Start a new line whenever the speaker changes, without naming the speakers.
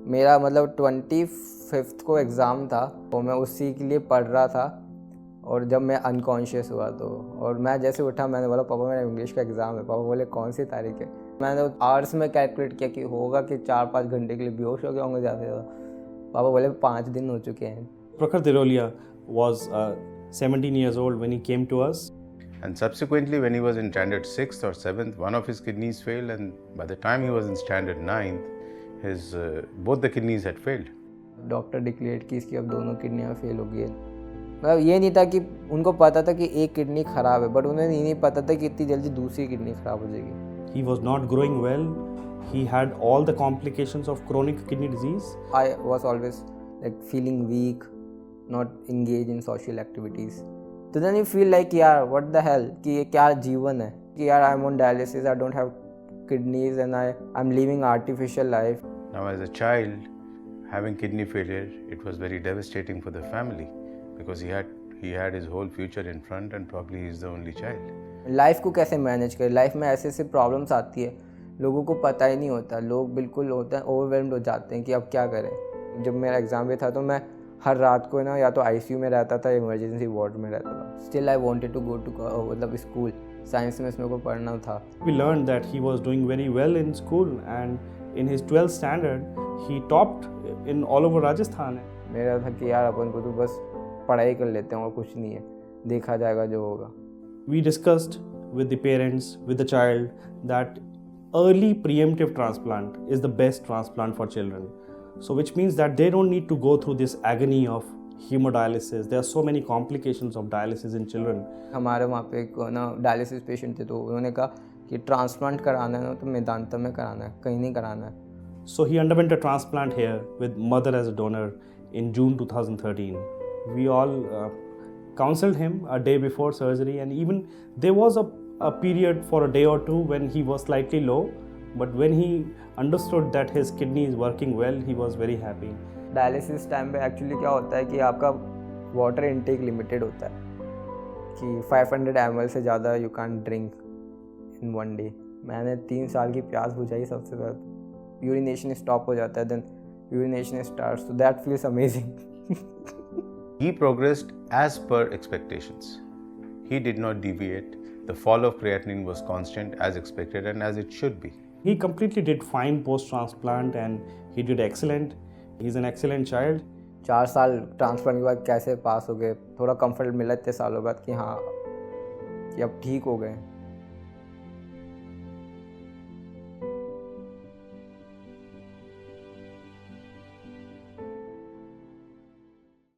मेरा मतलब 25th को एग्ज़ाम था, तो मैं उसी के लिए पढ़ रहा था और जब मैं अनकॉन्शियस हुआ तो, और मैं जैसे उठा मैंने बोला पापा मेरा इंग्लिश का एग्ज़ाम है। पापा बोले कौन सी तारीख है? मैंने आवर्स में कैलकुलेट किया कि होगा कि 4-5 घंटे के लिए बेहोश हो गया होंगे ज़्यादा से ज़्यादा। पापा बोले 5 दिन हो चुके हैं।
Prakhar Dirolia was 17 years old when he came to us.
And subsequently, when he was in standard 6th or 7th, one of his kidneys failed, and by the time he was in standard 9th, his both the kidneys had failed.
Doctor declare की इसकी अब दोनों किडनियाँ fail हो गई है। मतलब ये नहीं था कि उनको पता था कि एक किडनी ख़राब है, बट उन्हें ये नहीं पता था कि इतनी जल्दी दूसरी किडनी ख़राब हो जाएगी।
He was not growing well. He had all the complications of chronic kidney disease.
I was always like feeling weak, not engaged in social activities. तो then you feel like यार what the hell कि ये क्या जीवन है कि यार I'm on dialysis, I don't have kidneys and I'm living artificial life.
Now, as a child, having kidney failure, it was very devastating for the family because he had his whole future in front, and probably he is the only child.
Life को कैसे manage करें? Life में ऐसे ऐसे problems आती है, लोगों को पता ही नहीं होता, लोग बिल्कुल होते हैं ओवरवेल्म्ड हो जाते हैं कि अब क्या करें। जब मेरा एग्ज़ाम भी था तो मैं हर रात को ना या तो आईसीयू में रहता था, इमरजेंसी वार्ड में रहता था। Still I wanted to go to मतलब स्कूल, साइंस में इसमें को पढ़ना था।
We learned that he was doing very well in school, and in his 12th standard, he topped in all over Rajasthan.
मेरा था कि यार अपन को तो बस पढ़ाई कर लेते हैं और कुछ नहीं है, देखा जाएगा जो होगा।
We discussed with the parents, with the child, that early preemptive transplant is the best transplant for children. So which means that they don't need to go through this agony of hemodialysis. There are so many complications of dialysis in children.
हमारे वहाँ पे एक ना dialysis patient थे, तो उन्होंने कहा कि ट्रांसप्लांट कराना है ना तो मेदांता में कराना है, कहीं नहीं कराना है।
So he underwent a transplant here with mother as a donor in June 2013. We all counseled him a day before surgery, and even there was a period for a day or two when he was slightly low, but when he understood that his kidney is working well, he was very happy.
Dialysis time पे actually क्या होता है कि आपका water intake limited होता है कि 500 ml से ज़्यादा you can drink in one day. मैंने 3 साल की प्यास बुझाई सबसे पहले। यूरिनेशन स्टॉप हो जाता है, then urination starts, so that feels amazing.
He progressed as per expectations. He did not deviate. The fall of creatinine was constant as expected and as it should be.
He completely did fine post-transplant and he did excellent. He's an excellent child.
4 साल transplant के बाद कैसे पास हो गए, थोड़ा comfort मिला इतने सालों बाद कि हाँ कि अब ठीक हो गए।